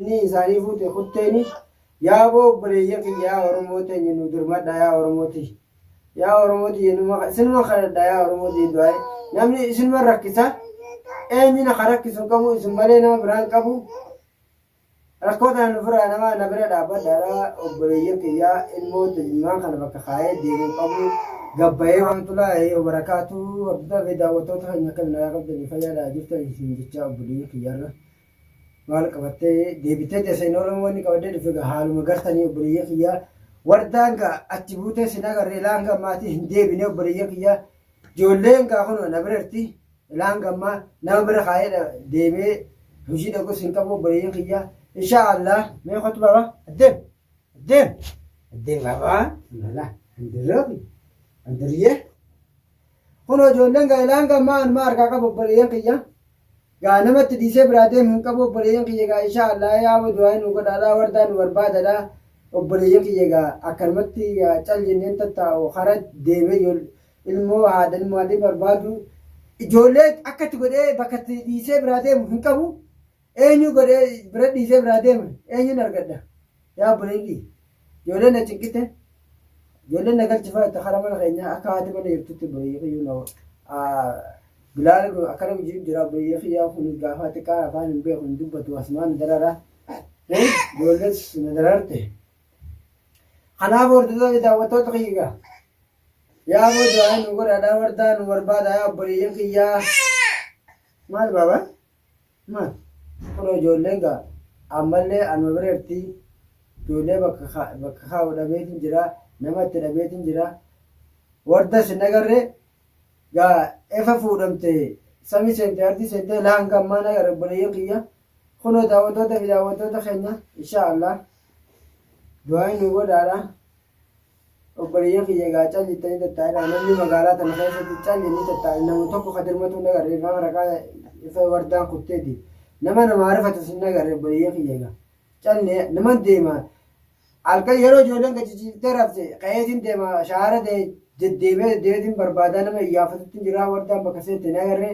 Inni isaanii fuute kutteeni yaa obboleeyya kiyya yaa Oromoo teenya nu dirmadha yaa Oromooti. Yaa Oromooti jennu isinuma kadhadha yaa Oromooti du'aa'e. Namni isinuma rakkisa eenyina ka rakkisu qabu isin malee nama biraan qabu. Rakkootaan ofirraa nama na bira dhaabbadhaadha obboleeyya kiyyaa ilmoota ilmaan kana bakka kaa'ee deemuu qabu. Gabbayee wantulaa barakaatu hordofaa fi daawwattoota keenya kan nagaa qabdanii fayyadaa jirtan isin jecha obboleeyya kiyyaarra. Maal qabattee deebitee teessee Oromoonni qabadee dhufe haaluma gartanii obboleeyya kiyyaa wardaan achi buutee sin agarree laanga maatii hin deebine obboleeyya kiyyaa ijoolleen kun na birarti laanga ammaa nama bira kaa'ee deemee hojii dhaqus hin qabu obboleeyya kiyyaa inshaallah mee qotu baba addeem baba lala handirroofi handirriyee kun ijoolleen laanga ammaa anuma harkaa qabu obboleeyya kiyyaa. Gaa namatti dhiisee biraa deemu hin qabu obboleeyyan kiyya gaa inshaallah yaa du'aa nu godhaadhaa wardaa nu barbaadadhaa obboleeyyan kiyya gaa akkanumatti cal jenneen tattaa'u hara deemee ilmoo haadhan maalii barbaadu ijoollee akkatti godhee bakkatti dhiisee biraa deemu hin qabu eenyu godhee bira dhiisee biraa deema eenyuun argadha yaa obboleeyyan kiyya ijoolleen na cinqite ijoolleen na galchifaa itti hara mana keenyaa akka haati mana jirtutti obboleeyyan kiyyuu Bilal akkana hojii jira obboleeyya kiyyaa kun gaafa xiqqaa afaan hin beeku hin dubbatu asumaan darara ijoollees na dararte. Kanaaf hordoftoota daawwattoota kiyyaa yaa du'aa nu godhaadhaa wardaa nu barbaada yaa obboleeyya kiyyaa maal baaba maal kun ijoolleen gaa ammallee anuma biratti ijoollee bakka kaa'u dhabeetiin jira nama itti dhabeetiin jira warda sin agarree gaa efa fuudhamte samii seente ardi seente laanga ammaan agarre obboleeyya kiyya kunoo daawwattoota fi daawwattoota keenya inshaallah du'aa nu godhaadha obboleeyya kiyya gaa callittanii tattaa'edha namni magaalaa tana keessatti callinni tattaa'e namu tokko kadirmatu nagarre nama raqaa ifa wardaan kutteeti nama rifatu sin nagarre obboleeyya kiyya gaa callee naman deema halkan yeroo ijoolleen gachichiiftee rafte qayeetiin deema shaara deddeebiin barbaadaa nama iyyaafatutti jira wardaan bakka seetti nagarre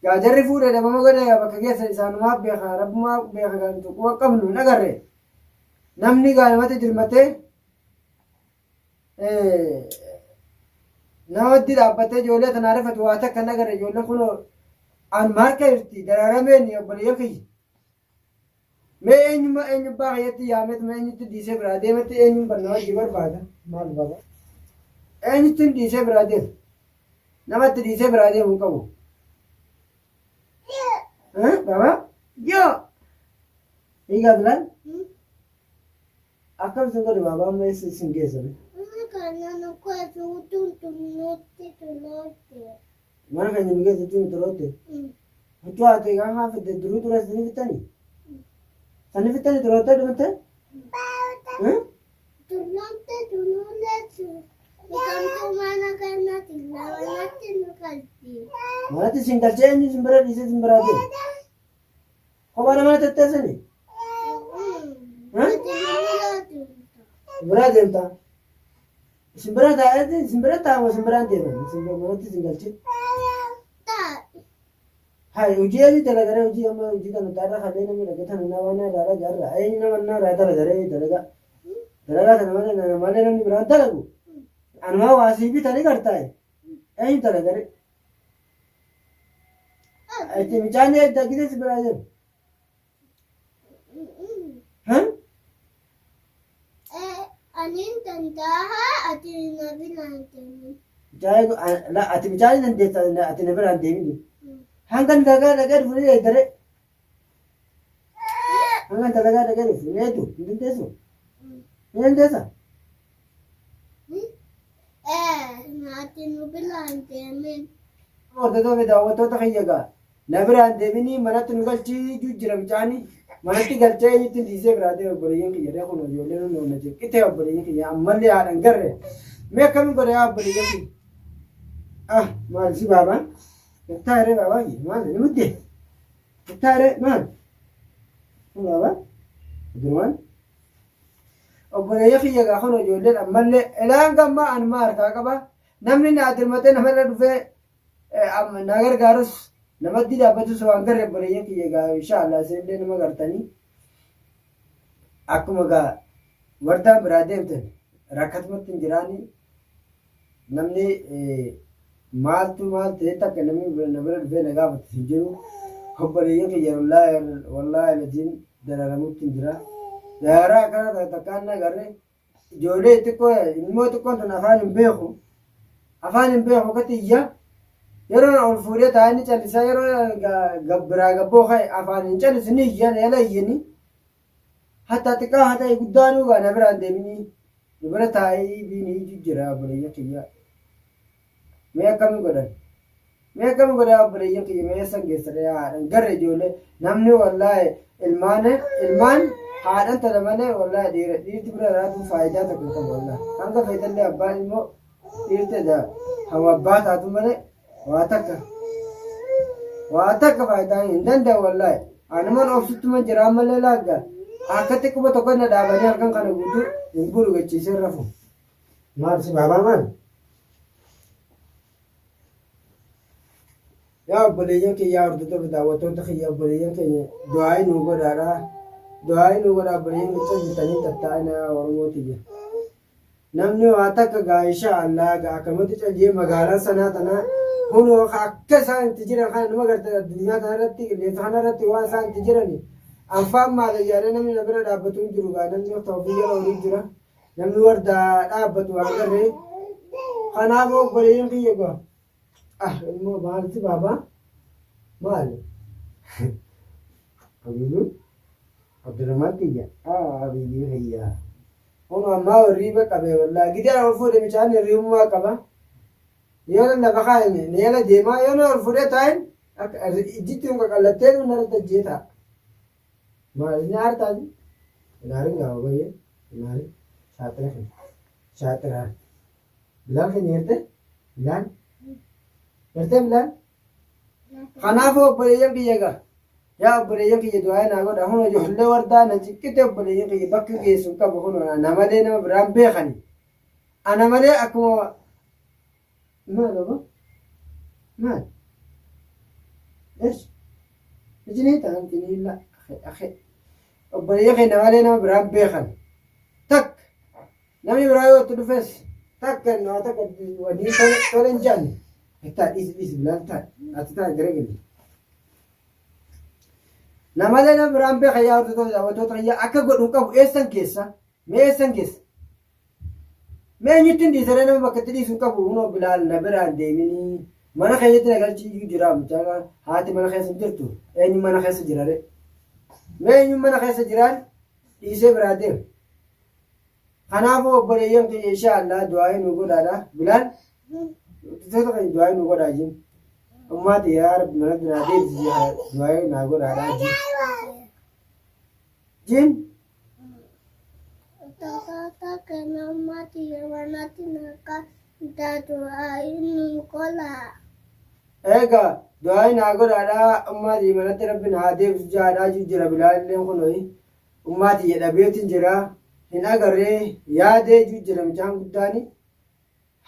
gaa jarri fuudhee dhabama godhe bakka keessa isaanumaa beeka rabbumaa beeka kan tuquu qabnu nagarre namni gaa namatti dirmatee namatti dhaabbatee ijoollee tanaa rifatu waa takka nagarre ijoolleen kun an marka irti dararameen obboleeyya kiyya mee eenyubbaa kayyatti yaametu mee eenyutti dhiisee biraa deemetti eenyuun barnaa hojii barbaada maal baba eenyutti dhiisee biraa deemu namatti dhiisee biraa deemu qabu baba yoo hiigaa bilaan akkam sin godhe baabaa amma sin geessame mana keenya nu geessa jechuun turootte huccuu haatee kan haafidde duruu tura isin fixanii sanni fixanii turootte dhumatte manatti isin galchee eenyu isin bira dhiisee isin biraa deemu kophaa nama tetteessanii biraa deemtaa isin bira taa'eeti isin bira taa'ama isin biraan deeman isin manatti isin galchee hai hojii eenyu dalagaree hojii amma hojii kana taa'irra kanneen namni dhaggeeffatan nama irraa jaarra eenyu nama irraa dalagaree dalagaa kana malee namni biraan dalagu anumaa waasii bitanii gartaa'e eenyu dalagaree itti micaanii daggitee si biraa deemu Anin danda'a ati na biraan deemin. Ati micaanii dandeessa ati na biraan deemin. Hangan dalagaa dhufu ni eegale. Hangan dalagaa dhufu ni eegu ni dandeessu. Ni dandeessa. Ati nu biraan deemin. Hordoftoota fi daawwattoota kiyya gaa na biraan deemini manatti nu galchii jira micaanii. Manatti galchee eenyutti dhiisee biraa deemu obboleeyyan kiyya dha kun ijoolleen nu na jiru qixee obboleeyyan kiyya ammallee haadhan garre mee akkamiin godhe yaa obboleeyyan kiyya maal si baabaa taa'iree baabaa kiyya maal ni muddee taa'iree maal baabaa durumaan obboleeyyan kiyya gaa kun ijoolleen ammallee elaan gammaa anumaa harkaa qaba namni na dirmatee namarra dhufee na gargaarus namatti dhaabbatus waan garre obboleeyyan kiyya gaa inshaallah isinillee nama gartanii akkuma gaa wardaan biraa deemtan rakkatmatti hin jiraani namni maaltu maal ta'e takka namni na bira dhufee na gaafatu hin jiru obboleeyyan kiyya wallaahi latiin dararamutti hin jira daaraa akkana takkaan agarre ijoollee xiqqoo ilmoo xiqqoon tun afaan hin beeku akkatti iyya yeroo ol fuudhee taa'anii callisaa yeroo biraa gabboo ka'e afaan hin callisu ni iyyan yala iyyanii hatta xiqqaa haa ta'e guddaanuu gaa na biraan deemini nu bira taa'ee biinii jijjira obboleeyyan kiyya mee akkami godhan obboleeyyan kiyya mee san geessadha haadhan garre ijoollee namni wallaahi ilmaan haadhan tana malee wallaahi dhiirti bira irraa faayidaa tokko qabu wallaahi hanga fayyadallee abbaan immoo dhiirti hawa abbaa taatu malee waa takka faayidaa hin danda'u wallaahi anuman obsittuma jiraan malee laagga akkatti quba tokko na dhaabanii halkan kana guutuu hin bulu gachiisee rafu maal si baabaa maal yaa obboleeyyan kiyyaa hordoftoota daawwattoota kiyya obboleeyyan keenya du'aayi nuu godhaa obboleeyyan nuti bitanii tattaa'ina oromootiyyya namni waa takka gaa insha Allah gaa akkamatti caljee magaalaa sanaa tanaa kunoo akka isaan itti jiran kana nama gartee addunyaa kanarratti qilleensa kanarratti waan isaan itti jirani anfaan maal ijaaree namni na bira dhaabbatu hin jiru gaa namni ta'uufii jala horii jira namni wardaa dhaabbatu waan garree kanaafuu obboleeyyan kiyya gaa ilmoo maalti baabaa maal abibu abdurrahman kiyya abibu kiyya kun ammaa hirriiba qabee wallaa gidiyaa ol fuudhe bishaan hirriibummaa qaba yoo lafa kaa'ime neela deemaa yoo ol fuudhee taa'in ijjitti hun qaqallattee nu narratti ajjeeta maal inni aartaati ilaalin gaafa bayyee ilaalin shaaxiraan bilaan keenya bilaan bilaan kanaafuu obboleeyyan kiyya gaa yaa obboleeyyan kiyya du'aa naa godha huno ijoollee wardaa na ciqqite obboleeyyan kiyya bakki geessu qabu huno ana malee nama biraan beekani ana malee akkuma maal oba maal ijinii ta'an jiniilla obboleeyyan kiyya malee nama biraan beekan takka namni biraa yoo itti dhufes takka wadii tola hin jaanne Ita isi bilang tak, atau tak gerak ini. Nama lain berambil kaya waktu teraya, aku gak nungkau esan kesa, me esan kes. Me nyutin di sana nama ketiri suka bunuh bilal naberan demini. Mana kaya itu negara ciu jiram, jangan hati mana kaya sendiri tu, ini mana kaya sejarah. Me ini mana kaya sejarah, isi berada. Karena aku boleh yang insya Allah doain nunggu dada bilal. Itu kan doain nunggu dajin. Umat ya mana berada di doain nunggu dada jin. Jin. Kata kena mati ya mana tinaka kita doain nunggu lah. Ega doain nunggu dada umat di mana terapin hadir sejarah jujur bilal yang konoi. Umat ya dabetin jera. Hin agarree yaadee jijjiira mucaan guddaani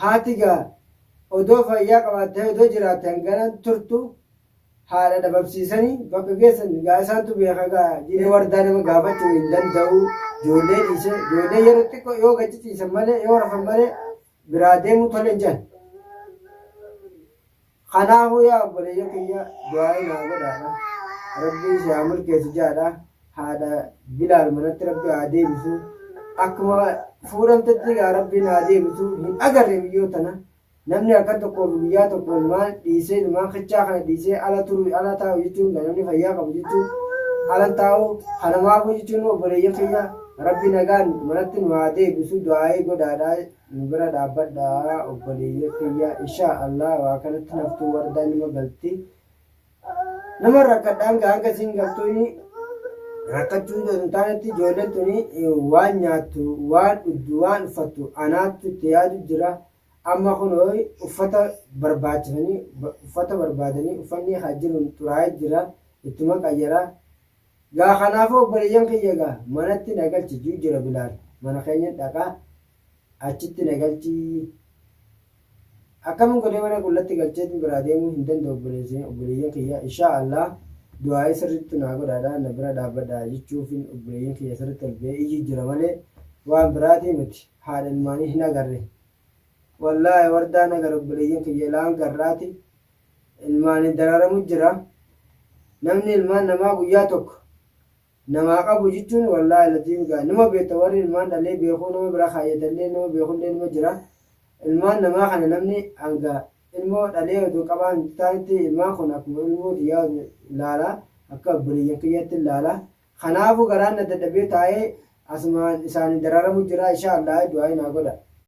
haatigaa odoo fayyaa qabaattee odoo jiraatan gara turtu haadha dhabamsiisanii bakka geessan gaa isaantu beeka gaa jiree wardaa nama gaafachuu hin danda'u ijoollee dhiise ijoollee yeroo xiqqoo yoo gachichiisan malee yoo rafan malee biraa deemuu tole hin jedhan kanaafuu yaa obboleeyyan kiyya du'aayi naa godhaadha rabbii ishee haa milkeessu jaadha haadha bilaal manatti rabbi haa deebisu akkuma fuudhamtetti gaa rabbiin haa deebisu hin agarre biyyoo tana namni akka tokkoof guyyaa tokko ilmaan dhiisee ilmaan kichaa kana dhiisee ala turu ala taa'u jechuun namni fayyaa qabu jechuun ala taa'u kanamaafu jechuun obboleeyyan kiyya rabbi nagaan manatti nu haa deebisu du'aayii godhaadhaa nu bira dhaabbadhaa obboleeyyan kiyya inshaa Allah waa kanatti naftuu wardaa nima galti nama rakkadhaan gaa hanga siin galtuuni rakkachuu hin taanetti ijoolleen tuni waan nyaattu waan dhugdu waan uffattu anaattu itti yaadu jira amma kunoo uffata barbaadanii uffanni haa jiru xuraa'ee jira ittuma qayyaraa gaa kanaafuu obboleeyyan kiyya gaa manatti nagalchi juu jira bilaal mana keenya dhaqaa achitti nagalchi akkamiin godhee mana qullatti galcheetti biraa deemuu hin danda'u obboleeyyan kiyya inshaa Allah du'aa sirriitti naa godhaadhaa na bira dhaabbadhaa jechuufin obboleeyyin kiyya sirriitti albee iyyi jira malee waan biraatii miti haadha ilmaanii hin agarre wallaahi wardaan agar obboleeyyin kiyya laan garraati ilmaanii dararamu jira namni ilmaan namaa guyyaa tokko namaa qabu jechuun wallaahi latiin gaa nima beekta warri ilmaan dhalee beekuu nama bira kaayyatallee nama beekullee nima jira ilmaan namaa kana namni hanga ilmoo dhalee oduu qabaan taanitti ilmaan kun akkuma ilmoo diyyaa ilaalaa akka obboleeyyan kiyyatti ilaalaa kanaafuu garaan na dadhabee taa'ee asumaan isaanii dararamu jira inshaallah du'aa naa godha